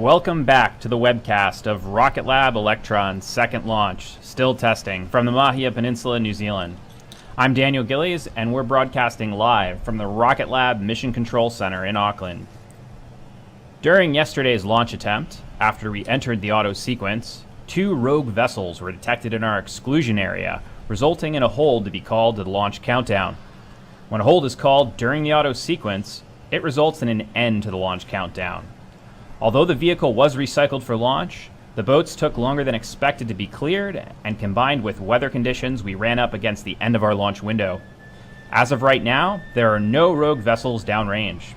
Welcome back to the webcast of Rocket Lab Electron's second launch, still testing, from the Mahia Peninsula, New Zealand. I'm Daniel Gillies, and we're broadcasting live from the Rocket Lab Mission Control Center in Auckland. During yesterday's launch attempt, after we entered the auto sequence, 2 rogue vessels were detected in our exclusion area, resulting in a hold to be called to the launch countdown. When a hold is called during the auto sequence, it results in an end to the launch countdown. Although the vehicle was recycled for launch, the boats took longer than expected to be cleared, and combined with weather conditions, we ran up against the end of our launch window. As of right now, there are no rogue vessels downrange.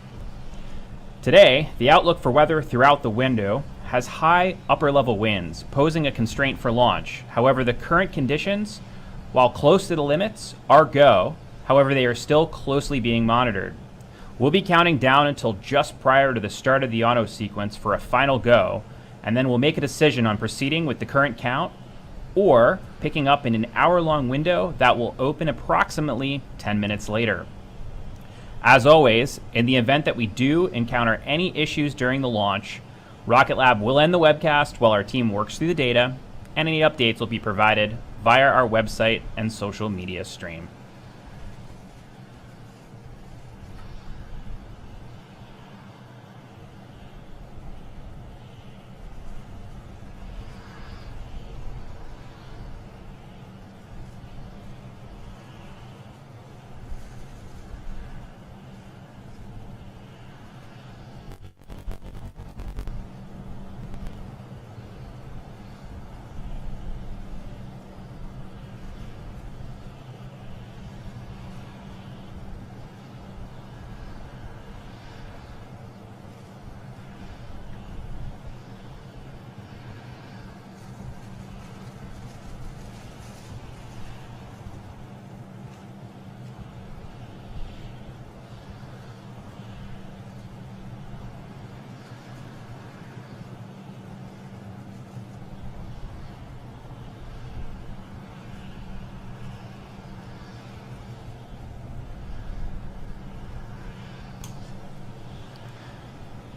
Today, the outlook for weather throughout the window has high upper-level winds, posing a constraint for launch. However, the current conditions, while close to the limits, are go. However, they are still closely being monitored. We'll be counting down until just prior to the start of the auto sequence for a final go, and then we'll make a decision on proceeding with the current count or picking up in an hour-long window that will open approximately 10 minutes later. As always, in the event that we do encounter any issues during the launch, Rocket Lab will end the webcast while our team works through the data, and any updates will be provided via our website and social media stream.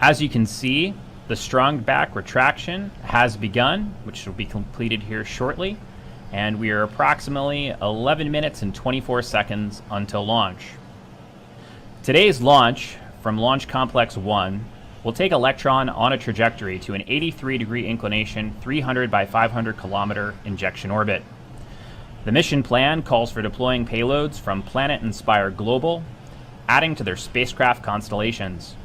As you can see, the strong back retraction has begun, which will be completed here shortly, and we are approximately 11 minutes and 24 seconds until launch. Today's launch from Launch Complex 1 will take Electron on a trajectory to an 83-degree inclination, 300 by 500 kilometer injection orbit. The mission plan calls for deploying payloads from Planet Inspire Global, adding to their spacecraft constellations.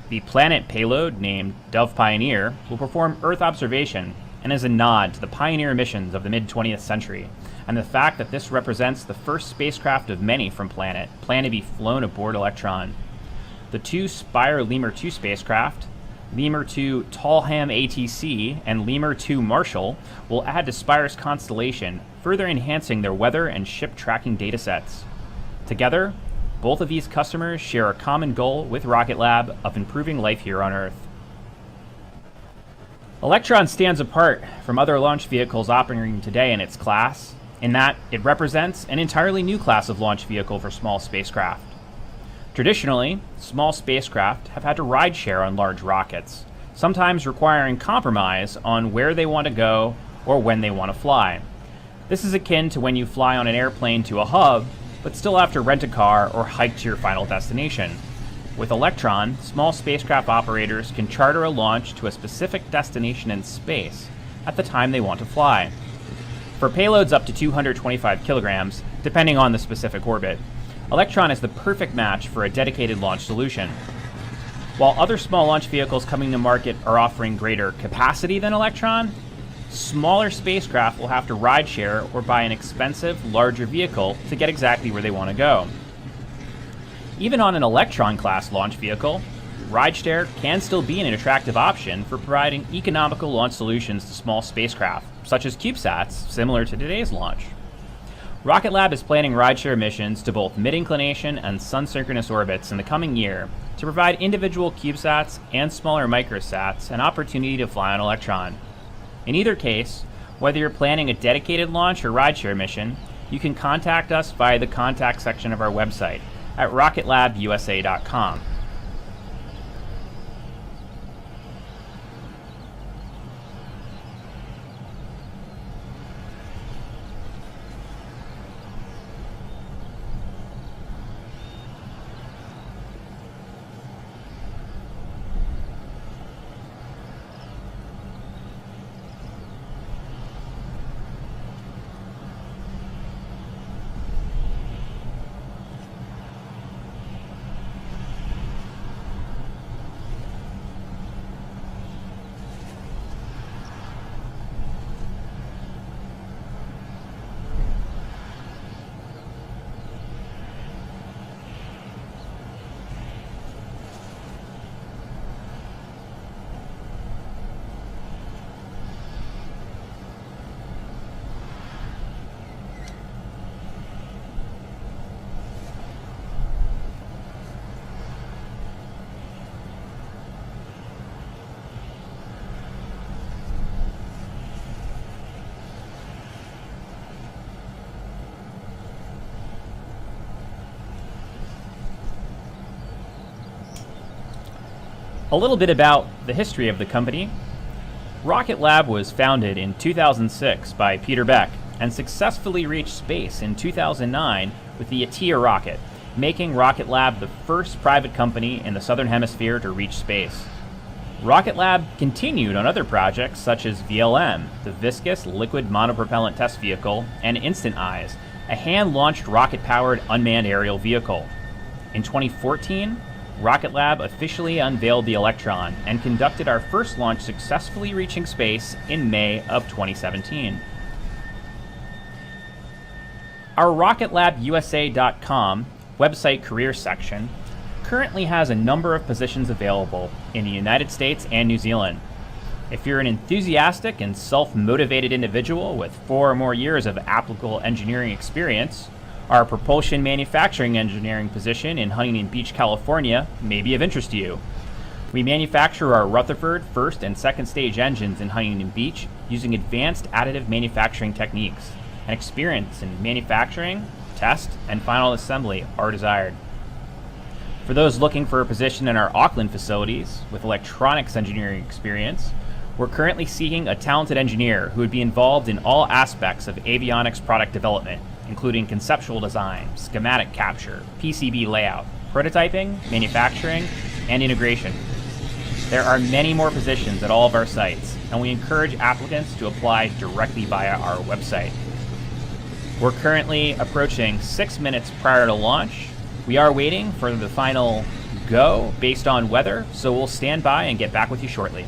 The Planet payload, named Dove Pioneer, will perform Earth observation and is a nod to the Pioneer missions of the mid-20th century, and the fact that this represents the first spacecraft of many from Planet planned to be flown aboard Electron. The 2 Spire Lemur 2 spacecraft, Lemur 2 Tallham ATC and Lemur 2 Marshall, will add to Spire's constellation, further enhancing their weather and ship tracking datasets. Together, both of these customers share a common goal with Rocket Lab of improving life here on Earth. Electron stands apart from other launch vehicles operating today in its class, in that it represents an entirely new class of launch vehicle for small spacecraft. Traditionally, small spacecraft have had to ride share on large rockets, sometimes requiring compromise on where they want to go or when they want to fly. This is akin to when you fly on an airplane to a hub, but still have to rent a car or hike to your final destination. With Electron, small spacecraft operators can charter a launch to a specific destination in space at the time they want to fly. For payloads up to 225 kilograms, depending on the specific orbit, Electron is the perfect match for a dedicated launch solution. While other small launch vehicles coming to market are offering greater capacity than Electron, smaller spacecraft will have to ride share or buy an expensive, larger vehicle to get exactly where they want to go. Even on an Electron-class launch vehicle, rideshare can still be an attractive option for providing economical launch solutions to small spacecraft, such as CubeSats, similar to today's launch. Rocket Lab is planning rideshare missions to both mid-inclination and sun-synchronous orbits in the coming year to provide individual CubeSats and smaller microsats an opportunity to fly on Electron. In either case, whether you're planning a dedicated launch or rideshare mission, you can contact us via the contact section of our website at rocketlabusa.com. A little bit about the history of the company. Rocket Lab was founded in 2006 by Peter Beck and successfully reached space in 2009 with the ATIA rocket, making Rocket Lab the first private company in the Southern Hemisphere to reach space. Rocket Lab continued on other projects such as VLM, the Viscous Liquid Monopropellant Test Vehicle, and Instant Eyes, a hand-launched rocket-powered unmanned aerial vehicle. In 2014, Rocket Lab officially unveiled the Electron and conducted our first launch, successfully reaching space in May of 2017. Our RocketLabUSA.com website career section currently has a number of positions available in the United States and New Zealand. If you're an enthusiastic and self-motivated individual with 4 or more years of applicable engineering experience, our propulsion manufacturing engineering position in Huntington Beach, California may be of interest to you. We manufacture our Rutherford first and second stage engines in Huntington Beach using advanced additive manufacturing techniques, and experience in manufacturing, test, and final assembly are desired. For those looking for a position in our Auckland facilities with electronics engineering experience, we're currently seeking a talented engineer who would be involved in all aspects of avionics product development, including conceptual design, schematic capture, PCB layout, prototyping, manufacturing, and integration. There are many more positions at all of our sites, and we encourage applicants to apply directly via our website. We're currently approaching 6 minutes prior to launch. We are waiting for the final go based on weather, so we'll stand by and get back with you shortly.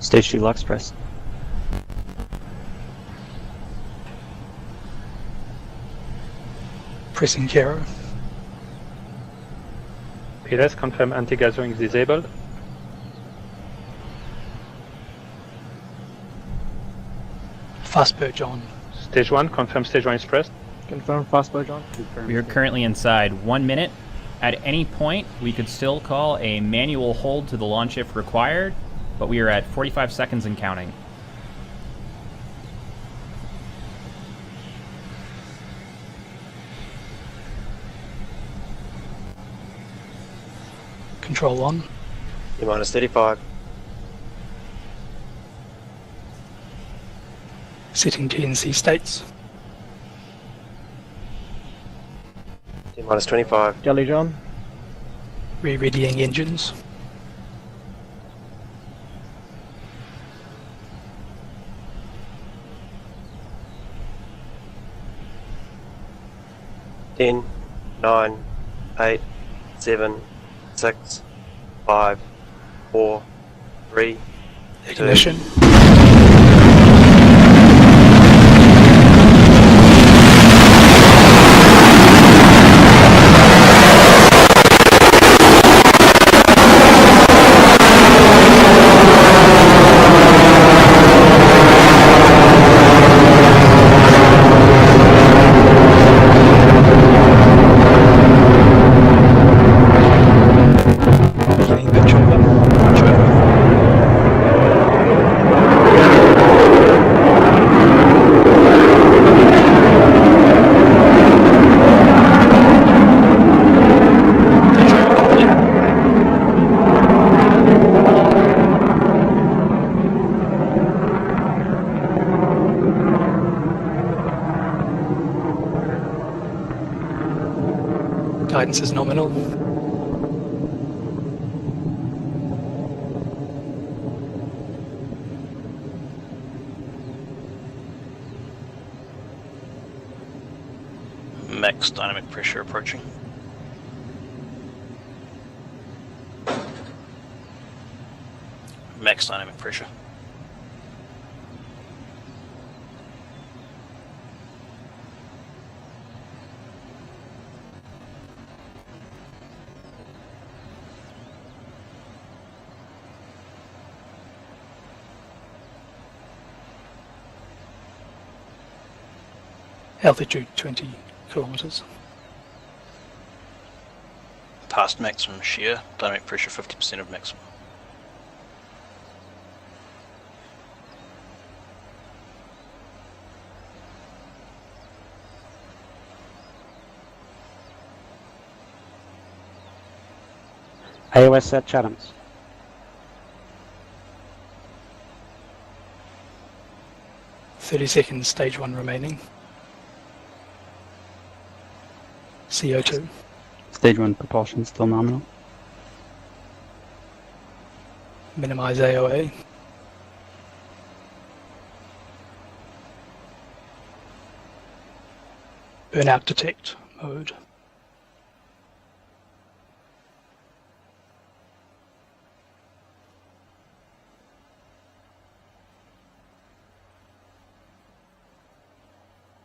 Stage 2 locks pressed. Pressing gyro. PLS, confirm anti-gathering is disabled. Fast purge on. Stage 1, confirm stage 1 is pressed. Confirm fast purge on. We are currently inside 1 minute. At any point, we could still call a manual hold to the launch if required, but we are at 45 seconds and counting. Control on. T-minus 35. Setting TNC states. T-minus 25. Jelly John. Re-readying engines. Ten, 9, 8, 7, 6, 5, 4, 3, Ignition. Guidance is nominal. Max dynamic pressure approaching. Max dynamic pressure. Altitude 20 kilometers. Past maximum shear, dynamic pressure 50% of maximum. AOS set Chathams. 30 seconds, stage 1 remaining. CO2. Stage 1 propulsion still nominal. Minimize AOA. Burnout detect mode.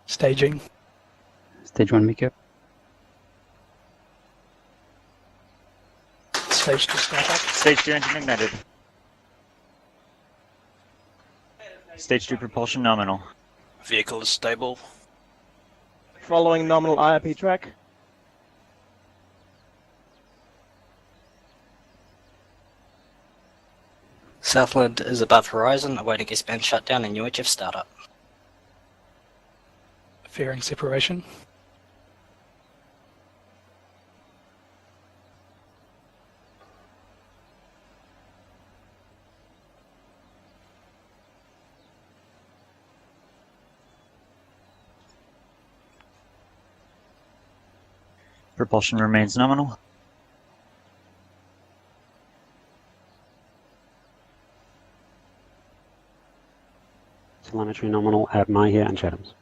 Staging. Stage 1 MECO. Stage 2 startup. Stage 2 engine ignited. Stage 2 propulsion nominal. Vehicle is stable. Following nominal IRP track. Southland is above horizon, awaiting S-band shutdown and UHF startup. Fairing separation. Propulsion remains nominal. Telemetry nominal at Mahia and Chathams.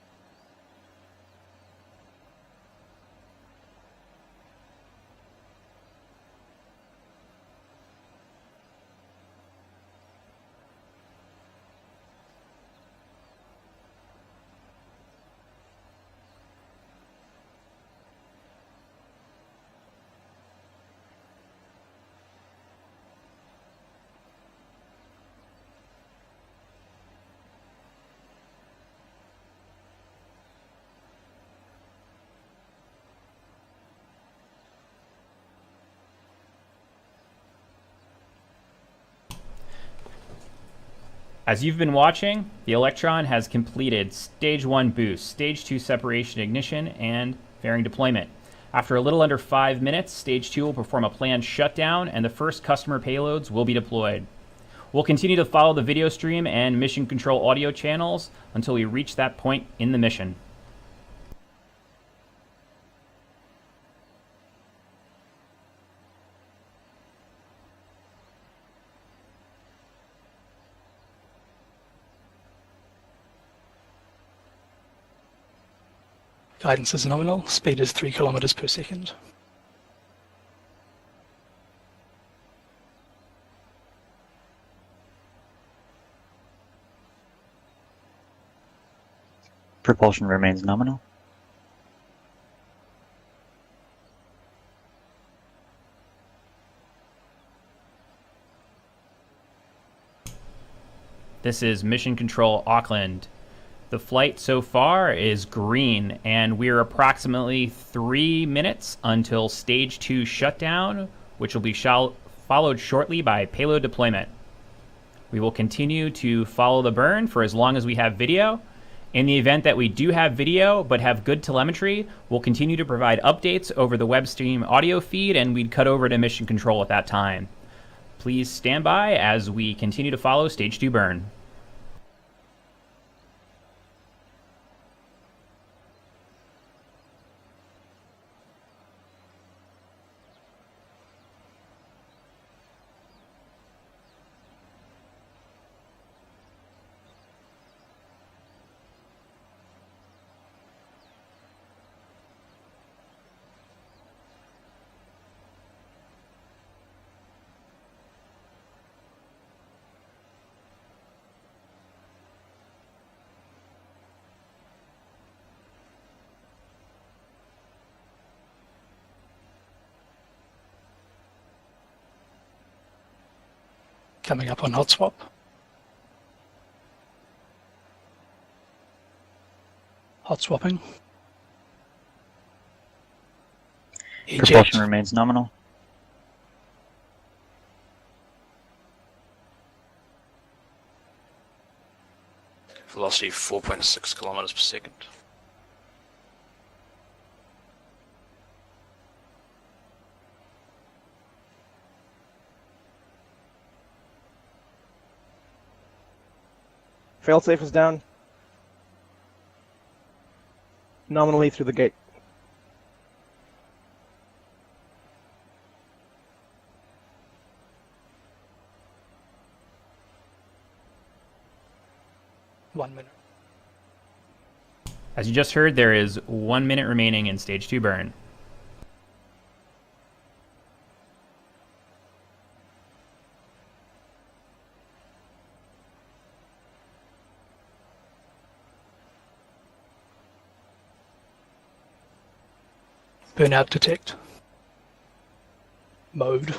As you've been watching, the Electron has completed Stage 1 boost, Stage 2 separation ignition, and fairing deployment. After a little under 5 minutes, Stage 2 will perform a planned shutdown, and the first customer payloads will be deployed. We'll continue to follow the video stream and mission control audio channels until we reach that point in the mission. Guidance is nominal, speed is 3 kilometers per second. Propulsion remains nominal. This is Mission Control Auckland. The flight so far is green, and we're approximately 3 minutes until Stage 2 shutdown, which will be followed shortly by payload deployment. We will continue to follow the burn for as long as we have video. In the event that we do have video but have good telemetry, we'll continue to provide updates over the web stream audio feed, and we'd cut over to Mission Control at that time. Please stand by as we continue to follow Stage 2 burn. Coming up on hot swap. Hot swapping. Propulsion Eject. remains nominal. Velocity 4.6 kilometers per second. Failsafe is down. Nominally through the gate. One minute. As you just heard, there is 1 minute remaining in Stage 2 burn. Burnout detect. Mode.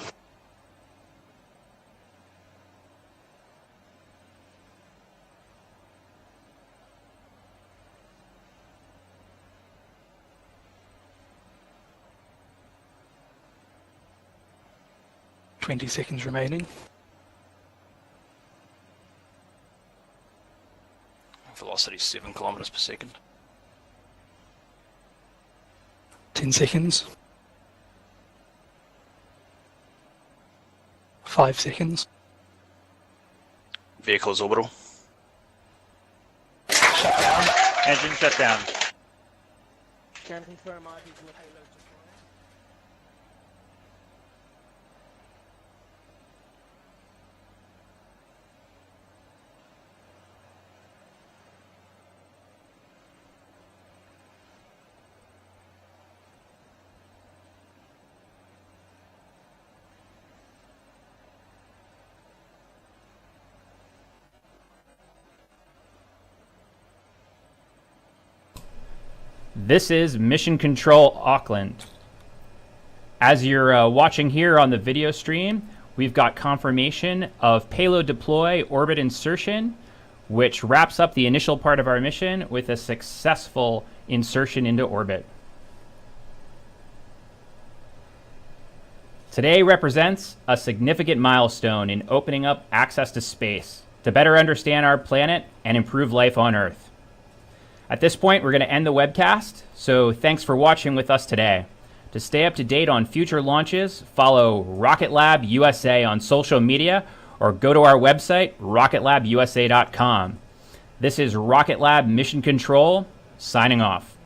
$20 remaining. Velocity 7 kilometers per second. 10 seconds. 5 seconds. Vehicle's orbital. Engine shutdown. Can confirm IP to the payload destroyer. This is Mission Control Auckland. As you're watching here on the video stream, we've got confirmation of payload deploy orbit insertion, which wraps up the initial part of our mission with a successful insertion into orbit. Today represents a significant milestone in opening up access to space. to better understand our planet and improve life on Earth. At this point, we're going to end the webcast, so thanks for watching with us today. To stay up to date on future launches, follow Rocket Lab USA on social media or go to our website, rocketlabusa.com. This is Rocket Lab Mission Control, signing off.